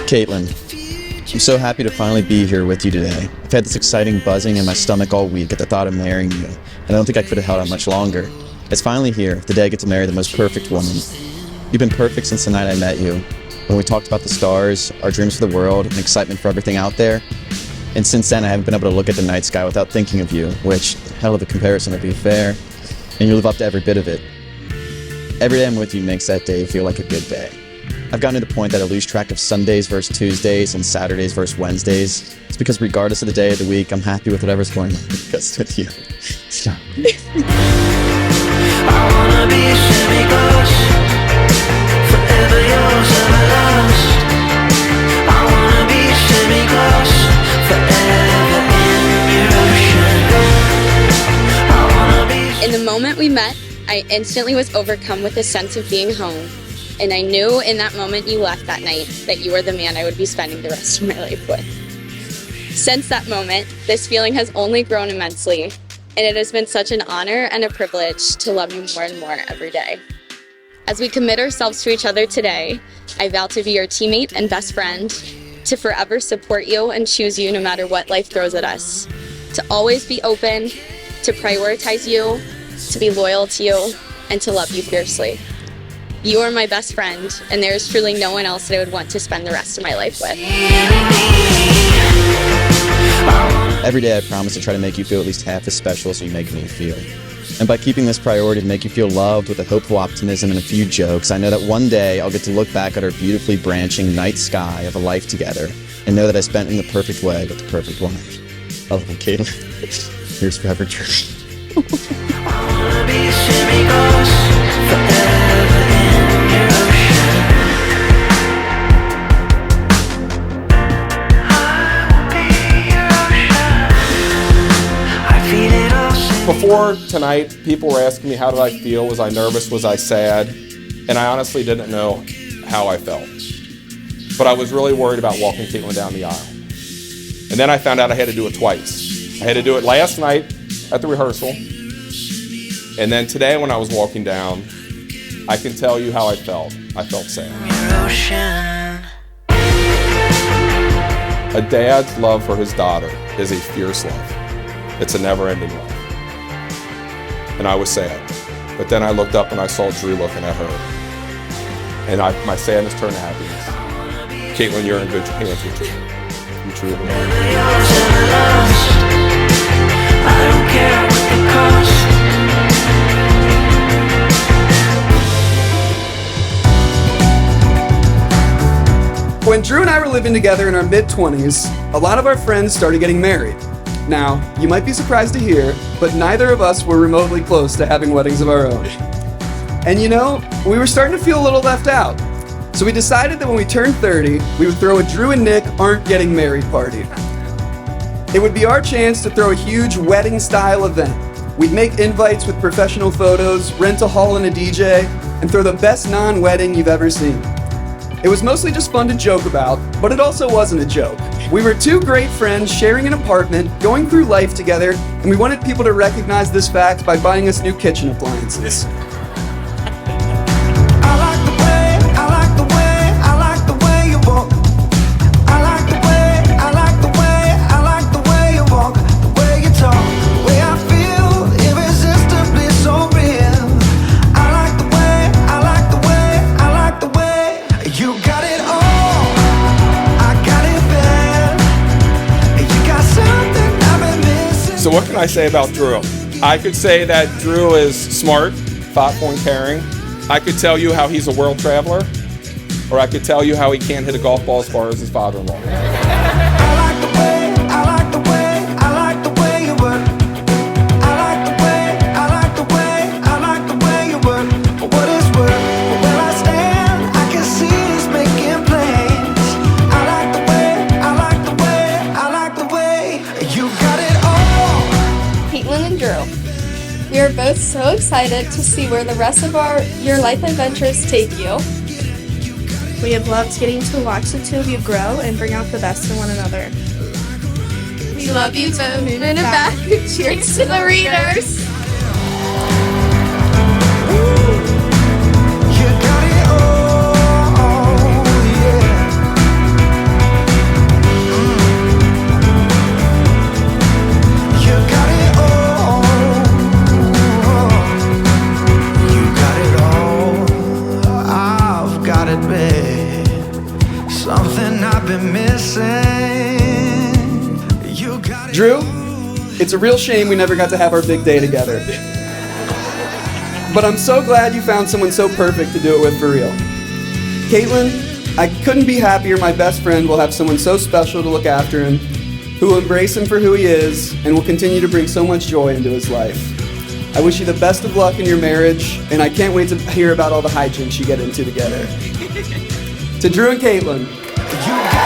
Caitlin, I'm so happy to finally be here with you today. I've had this exciting buzzing in my stomach all week at the thought of marrying you, and I don't think I could have held out much longer. It's finally here, the day I get to marry the most perfect woman. You've been perfect since the night I met you, when we talked about the stars, our dreams for the world, and excitement for everything out there. And since then, I haven't been able to look at the night sky without thinking of you, which, hell of a comparison to be fair, and you live up to every bit of it. Every day I'm with you makes that day feel like a good day. I've gotten to the point that I lose track of Sundays versus Tuesdays and Saturdays versus Wednesdays. It's because regardless of the day of the week, I'm happy with whatever's going on because with you. I wanna be semi-close, forever yours, ever lost. I wanna be semi-close, forever in your ocean. I wanna be. In the moment we met, I instantly was overcome with a sense of being home. And I knew in that moment you left that night that you were the man I would be spending the rest of my life with. Since that moment, this feeling has only grown immensely, and it has been such an honor and a privilege to love you more and more every day. As we commit ourselves to each other today, I vow to be your teammate and best friend, to forever support you and choose you no matter what life throws at us, to always be open, to prioritize you, to be loyal to you, and to love you fiercely. You are my best friend, and there is truly no one else that I would want to spend the rest of my life with. Every day I promise to try to make you feel at least half as special as you make me feel. And by keeping this priority to make you feel loved with a hopeful optimism and a few jokes, I know that one day I'll get to look back at our beautifully branching night sky of a life together and know that I spent it in the perfect way with the perfect woman. I love you, Caitlin. Here's forever, Drew. I wanna be semi-close, forever in your ocean. I will be your ocean. I feel it all. Before tonight, people were asking me how did I feel, was I nervous, was I sad? And I honestly didn't know how I felt. But I was really worried about walking Caitlin down the aisle. And then I found out I had to do it twice. I had to do it last night at the rehearsal. And then today when I was walking down, I can tell you how I felt. I felt sad. A dad's love for his daughter is a fierce love. It's a never-ending love. And I was sad. But then I looked up and I saw Drew looking at her. And my sadness turned to happiness. Caitlin, you're in good hands with Drew. You truly are. I don't care what the cost. When Drew and I were living together in our mid-20s, a lot of our friends started getting married. Now, you might be surprised to hear, but neither of us were remotely close to having weddings of our own. And you know, we were starting to feel a little left out. So we decided that when we turned 30, we would throw a Drew and Nick aren't getting married party. It would be our chance to throw a huge wedding-style event. We'd make invites with professional photos, rent a hall and a DJ, and throw the best non-wedding you've ever seen. It was mostly just fun to joke about, but it also wasn't a joke. We were two great friends sharing an apartment, going through life together, and we wanted people to recognize this fact by buying us new kitchen appliances. So what can I say about Drew? I could say that Drew is smart, thoughtful, and caring. I could tell you how he's a world traveler, or I could tell you how he can't hit a golf ball as far as his father-in-law. We are both so excited to see where the rest of your life adventures take you. We have loved getting to watch the two of you grow and bring out the best in one another. We love you to moon and back. Cheers to the readers. You got it all, yeah. Drew, it's a real shame we never got to have our big day together. But I'm so glad you found someone so perfect to do it with for real. Caitlin, I couldn't be happier my best friend will have someone so special to look after him, who will embrace him for who he is, and will continue to bring so much joy into his life. I wish you the best of luck in your marriage, and I can't wait to hear about all the hijinks you get into together. To Drew and Caitlin,